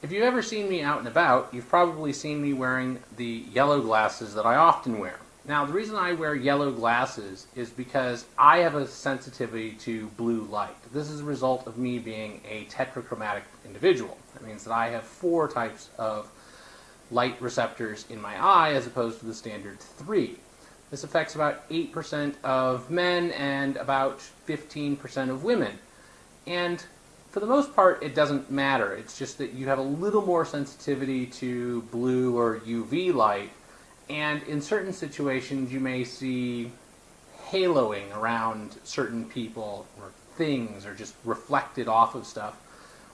If you've ever seen me out and about, you've probably seen me wearing the yellow glasses that I often wear. Now, the reason I wear yellow glasses is because I have a sensitivity to blue light. This is a result of me being a tetrachromatic individual. That means that I have 4 types of light receptors in my eye as opposed to the standard 3. This affects about 8% of men and about 15% of women. And for the most part, it doesn't matter. It's just that you have a little more sensitivity to blue or UV light, and in certain situations you may see haloing around certain people or things or just reflected off of stuff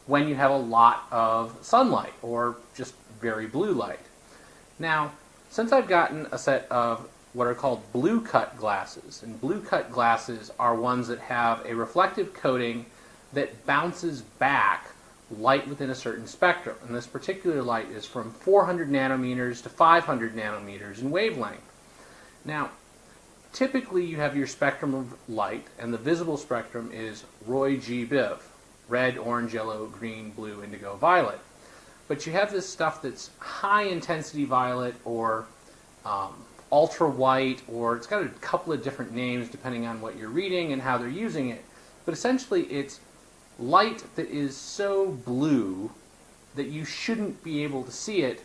when you have a lot of sunlight or just very blue light. Now, since I've gotten a set of what are called blue cut glasses, and blue cut glasses are ones that have a reflective coating that bounces back light within a certain spectrum. And this particular light is from 400 nanometers to 500 nanometers in wavelength. Now, typically you have your spectrum of light, and the visible spectrum is Roy G. Biv: red, orange, yellow, green, blue, indigo, violet. But you have this stuff that's high intensity violet or ultra white, or it's got a couple of different names depending on what you're reading and how they're using it. But essentially it's light that is so blue that you shouldn't be able to see it,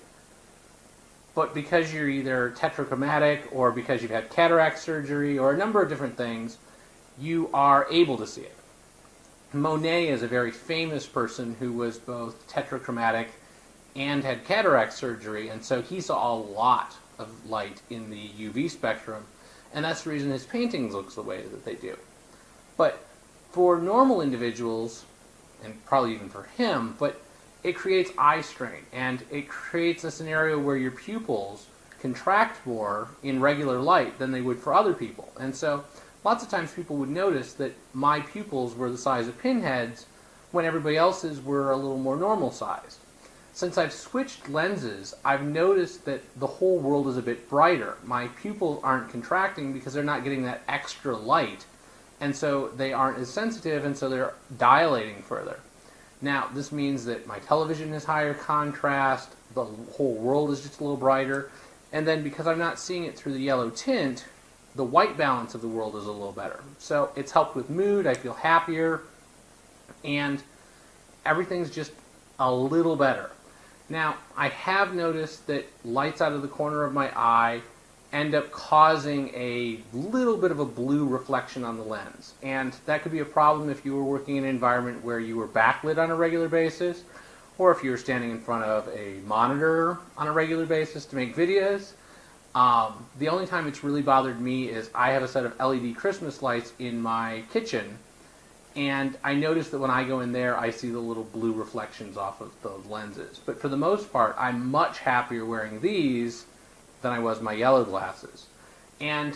but because you're either tetrachromatic or because you've had cataract surgery or a number of different things, you are able to see it. Monet is a very famous person who was both tetrachromatic and had cataract surgery, and so he saw a lot of light in the UV spectrum, and that's the reason his paintings look the way that they do. But for normal individuals, and probably even for him, but it creates eye strain, and it creates a scenario where your pupils contract more in regular light than they would for other people. And so lots of times people would notice that my pupils were the size of pinheads when everybody else's were a little more normal sized. Since I've switched lenses, I've noticed that the whole world is a bit brighter. My pupils aren't contracting because they're not getting that extra light, and so they aren't as sensitive, and so they're dilating further. Now, this means that my television is higher contrast, the whole world is just a little brighter, and then because I'm not seeing it through the yellow tint, the white balance of the world is a little better. So it's helped with mood, I feel happier, and everything's just a little better. Now, I have noticed that lights out of the corner of my eye end up causing a little bit of a blue reflection on the lens. And that could be a problem if you were working in an environment where you were backlit on a regular basis, or if you were standing in front of a monitor on a regular basis to make videos. The only time it's really bothered me is I have a set of LED Christmas lights in my kitchen, and I notice that when I go in there, I see the little blue reflections off of the lenses. But for the most part, I'm much happier wearing these than I was my yellow glasses. And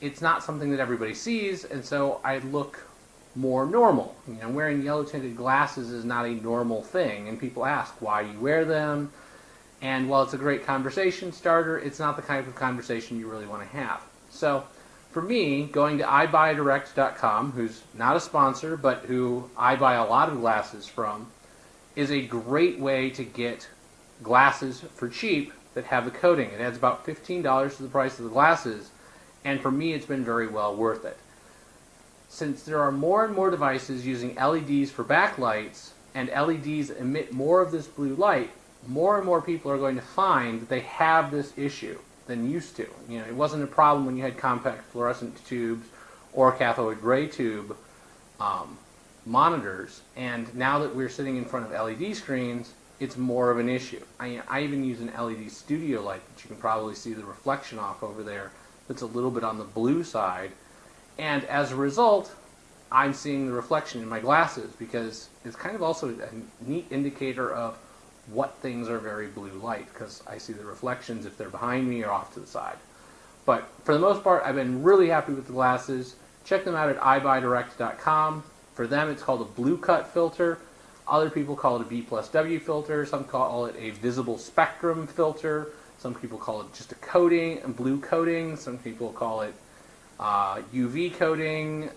it's not something that everybody sees, and so I look more normal. You know, wearing yellow tinted glasses is not a normal thing, and people ask why you wear them. And while it's a great conversation starter, it's not the kind of conversation you really want to have. So for me, going to iBuyDirect.com, who's not a sponsor, but who I buy a lot of glasses from, is a great way to get glasses for cheap that have the coating. It adds about $15 to the price of the glasses, and for me it's been very well worth it. Since there are more and more devices using LEDs for backlights, and LEDs emit more of this blue light, more and more people are going to find that they have this issue than used to. You know, it wasn't a problem when you had compact fluorescent tubes or cathode ray tube monitors, and now that we're sitting in front of LED screens, it's more of an issue. I even use an LED studio light that you can probably see the reflection off over there that's a little bit on the blue side, and as a result I'm seeing the reflection in my glasses because it's kind of also a neat indicator of what things are very blue light, because I see the reflections if they're behind me or off to the side. But for the most part, I've been really happy with the glasses. Check them out at iBuyDirect.com. For them, it's called a blue cut filter. Other people call it a B+W filter. Some call it a visible spectrum filter. Some people call it just a coating, a blue coating. Some people call it UV coating.